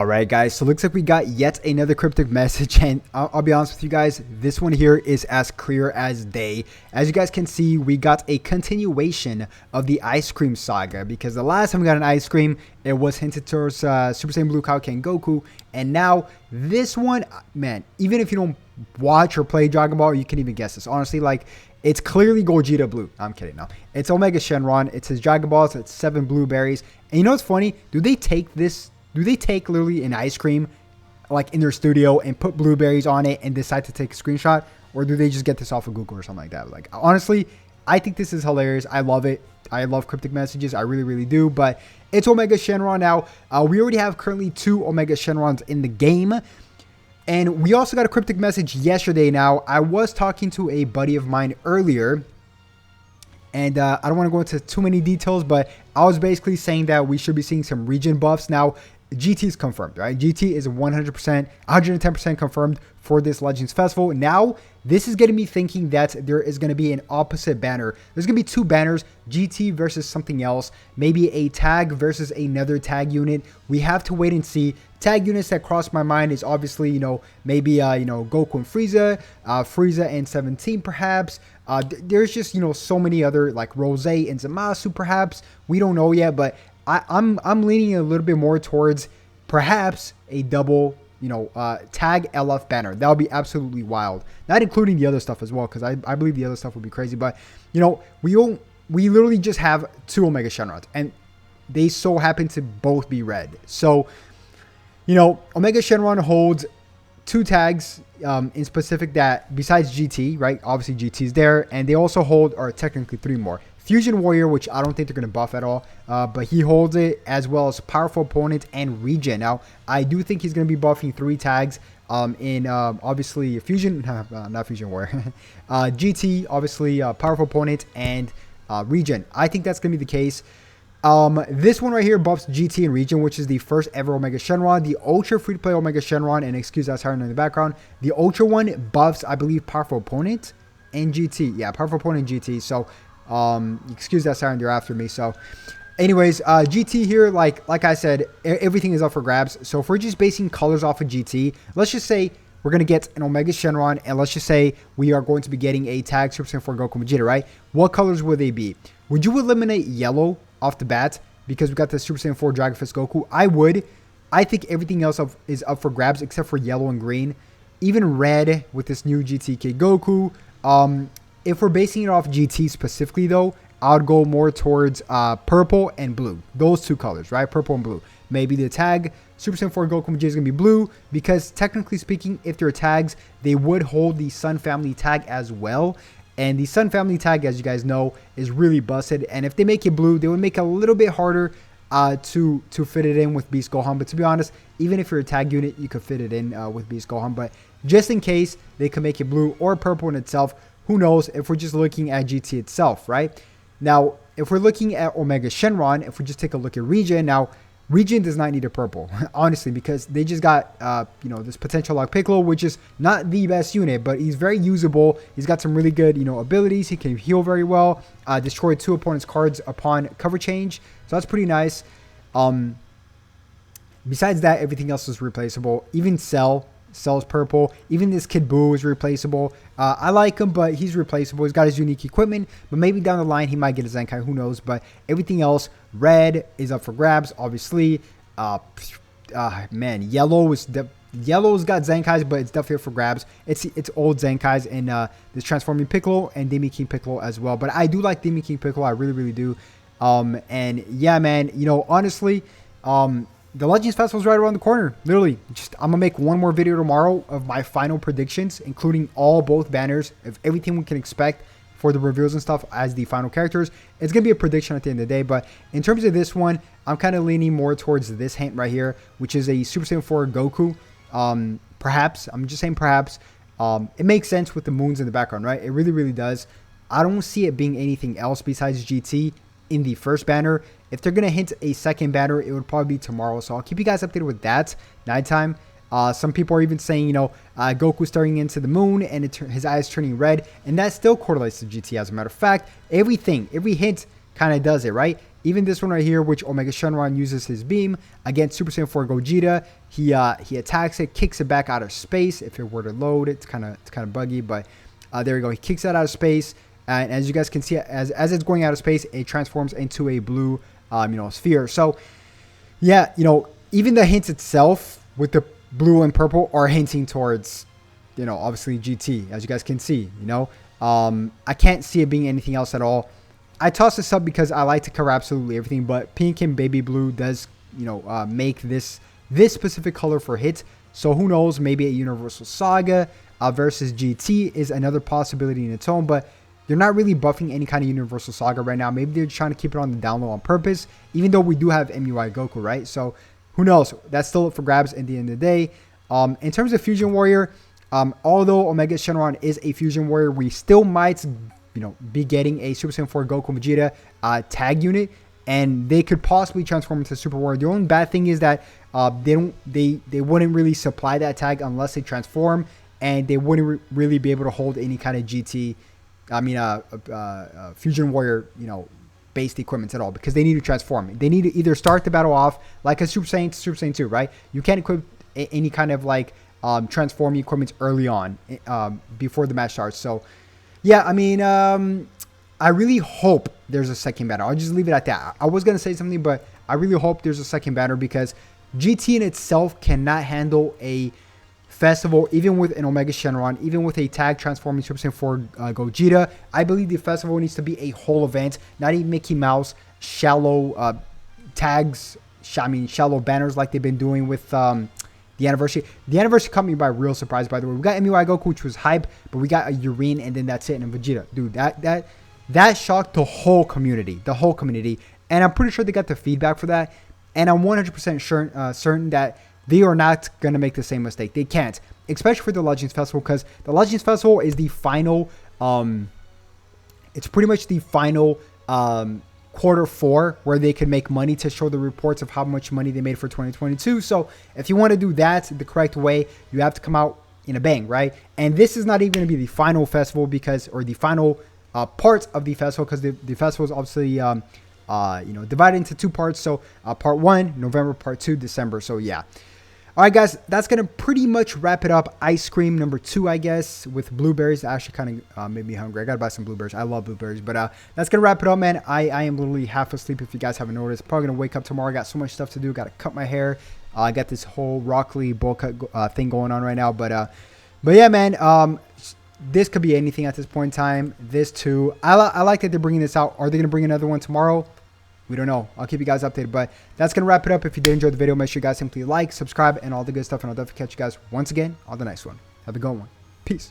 All right, guys, so looks like we got yet another cryptic message, and I'll be honest with you guys, this one here is as clear as day. As you guys can see, we got a continuation of the ice cream saga, because the last time we got an ice cream, it was hinted towards Super Saiyan Blue Kaioken Goku, and now this one, man, even if you don't watch or play Dragon Ball, you can even guess this. Honestly, like, it's clearly Gogeta Blue. I'm kidding, no. It's Omega Shenron, it's his Dragon Balls, it's 7 blueberries, and you know what's funny? Do they take literally an ice cream like in their studio and put blueberries on it and decide to take a screenshot? Or do they just get this off of Google or something like that? Like, honestly, I think this is hilarious. I love it. I love cryptic messages. I really, really do. But it's Omega Shenron now. We already have currently 2 Omega Shenrons in the game. And we also got a cryptic message yesterday now. I was talking to a buddy of mine earlier. And I don't want to go into too many details, but I was basically saying that we should be seeing some region buffs. Now, GT is confirmed, right? GT is 100%, 110% confirmed for this Legends Festival. Now, this is getting me thinking that there is going to be an opposite banner. There's going to be 2 banners, GT versus something else, maybe a tag versus another tag unit. We have to wait and see. Tag units that cross my mind is obviously, maybe, Goku and Frieza, Frieza and 17 perhaps. There's just, so many other, like Rose and Zamasu perhaps. We don't know yet, but I'm leaning a little bit more towards perhaps a double, tag LF banner. That would be absolutely wild. Not including the other stuff as well, because I believe the other stuff would be crazy. But, we literally just have 2 Omega Shenrons, and they so happen to both be red. So, Omega Shenron holds 2 tags in specific that besides GT, right? Obviously GT is there, and they also hold, or technically 3 more. Fusion Warrior, which I don't think they're going to buff at all, but he holds it, as well as Powerful Opponent and Regen. Now, I do think he's going to be buffing 3 tags in obviously Fusion, not Fusion Warrior, GT, obviously Powerful Opponent, and Regen. I think that's going to be the case. This one right here buffs GT and Regen, which is the first ever Omega Shenron. The Ultra free-to-play Omega Shenron, and excuse that siren in the background. The Ultra one buffs, I believe, Powerful Opponent and GT. Yeah, Powerful Opponent and GT. So, excuse that siren, they're after me. So, anyways, GT here, like I said, everything is up for grabs. So, if we're just basing colors off of GT, let's just say we're going to get an Omega Shenron, and let's just say we are going to be getting a tag Super Saiyan 4 Goku and Vegeta, right? What colors would they be? Would you eliminate yellow off the bat because we got the Super Saiyan 4 Dragon Fist Goku? I would. I think everything else is up for grabs except for yellow and green. Even red with this new GTK Goku. If we're basing it off GT specifically though, I would go more towards purple and blue. Those 2 colors, right? Purple and blue. Maybe the tag Super Saiyan 4 Goku Vegeta is going to be blue because technically speaking, if they're tags, they would hold the Sun Family tag as well. And the Sun Family tag, as you guys know, is really busted. And if they make it blue, they would make it a little bit harder to fit it in with Beast Gohan. But to be honest, even if you're a tag unit, you could fit it in with Beast Gohan. But just in case, they could make it blue or purple in itself. Who knows if we're just looking at GT itself, right? Now, if we're looking at Omega Shenron, if we just take a look at Regen, now, Regen does not need a purple, honestly, because they just got, this potential lock Piccolo, which is not the best unit, but he's very usable. He's got some really good, abilities. He can heal very well, destroy 2 opponents' cards upon cover change. So that's pretty nice. Besides that, everything else is replaceable. Even Cell's purple. Even this Kid Buu is replaceable. I like him, but he's replaceable. He's got his unique equipment, but maybe down the line he might get a Zenkai. Who knows? But everything else, red is up for grabs. Obviously, man, yellow's got Zenkais, but it's definitely up for grabs. It's old Zenkais in this Transforming Piccolo and Demon King Piccolo as well. But I do like Demon King Piccolo. I really, really do. And yeah, man, honestly, the Legends Festival is right around the corner. Literally, I'm going to make one more video tomorrow of my final predictions, including both banners, of everything we can expect for the reveals and stuff as the final characters. It's going to be a prediction at the end of the day, but in terms of this one, I'm kind of leaning more towards this hint right here, which is a Super Saiyan 4 Goku. Perhaps, I'm just saying perhaps. It makes sense with the moons in the background, right? It really, really does. I don't see it being anything else besides GT in the first banner. If they're going to hint a second banner, it would probably be tomorrow. So I'll keep you guys updated with that nighttime. Some people are even saying, Goku staring into the moon and his eyes turning red. And that still correlates to GT, as a matter of fact. Every hint kind of does it, right? Even this one right here, which Omega Shenron uses his beam against Super Saiyan 4 Gogeta, he attacks it, kicks it back out of space. If it were to load, it's kind of buggy, but there we go. He kicks it out of space, and as you guys can see, as it's going out of space, it transforms into a blue, sphere. So yeah, even the hints itself with the blue and purple are hinting towards, obviously GT, as you guys can see. I can't see it being anything else at all. I toss this up because I like to cover absolutely everything, but pink and baby blue does, make this specific color for hits. So who knows? Maybe a Universal Saga versus GT is another possibility in its own, but they're not really buffing any kind of Universal Saga right now. Maybe they're trying to keep it on the down low on purpose, even though we do have MUI Goku, right? So who knows? That's still up for grabs at the end of the day. In terms of Fusion Warrior, although Omega Shenron is a Fusion Warrior, we still might be getting a Super Saiyan 4 Goku Vegeta tag unit, and they could possibly transform into Super Warrior. The only bad thing is that they wouldn't really supply that tag unless they transform, and they wouldn't really be able to hold any kind of GT, Fusion Warrior, based equipment at all, because they need to transform. They need to either start the battle off like a Super Saiyan to Super Saiyan 2, right? You can't equip any kind of transforming equipment early on before the match starts. So yeah, I really hope there's a second banner. I'll just leave it at that. I was going to say something, but I really hope there's a second banner, because GT in itself cannot handle a festival, even with an Omega Shenron, even with a tag transforming Super Saiyan 4 Gogeta. I believe the festival needs to be a whole event, not a Mickey Mouse shallow tags, shallow banners like they've been doing with the anniversary. The anniversary caught me by real surprise, by the way. We got MUI Goku, which was hype, but we got a Urine, and then that's it, and a Vegeta. Dude, that shocked the whole community. And I'm pretty sure they got the feedback for that. And I'm 100% certain that they are not going to make the same mistake. They can't, especially for the Legends Festival, because the Legends Festival is the final, it's pretty much the final Q4 where they can make money to show the reports of how much money they made for 2022. So if you want to do that the correct way, you have to come out in a bang, right? And this is not even going to be the final festival, or the final part of the festival, because the festival is obviously divided into two parts. So part 1 November, part 2 December. So yeah. All right, guys, that's going to pretty much wrap it up. Ice cream number 2, I guess, with blueberries. That actually kind of made me hungry. I got to buy some blueberries. I love blueberries. But that's going to wrap it up, man. I am literally half asleep, if you guys haven't noticed. Probably going to wake up tomorrow. I got so much stuff to do. Got to cut my hair. I got this whole Rock Lee bowl cut thing going on right now. But yeah, man, this could be anything at this point in time. This too. I like that they're bringing this out. Are they going to bring another one tomorrow? We don't know. I'll keep you guys updated, but that's going to wrap it up. If you did enjoy the video, make sure you guys simply like, subscribe, and all the good stuff, and I'll definitely catch you guys once again on the next one. Have a good one. Peace.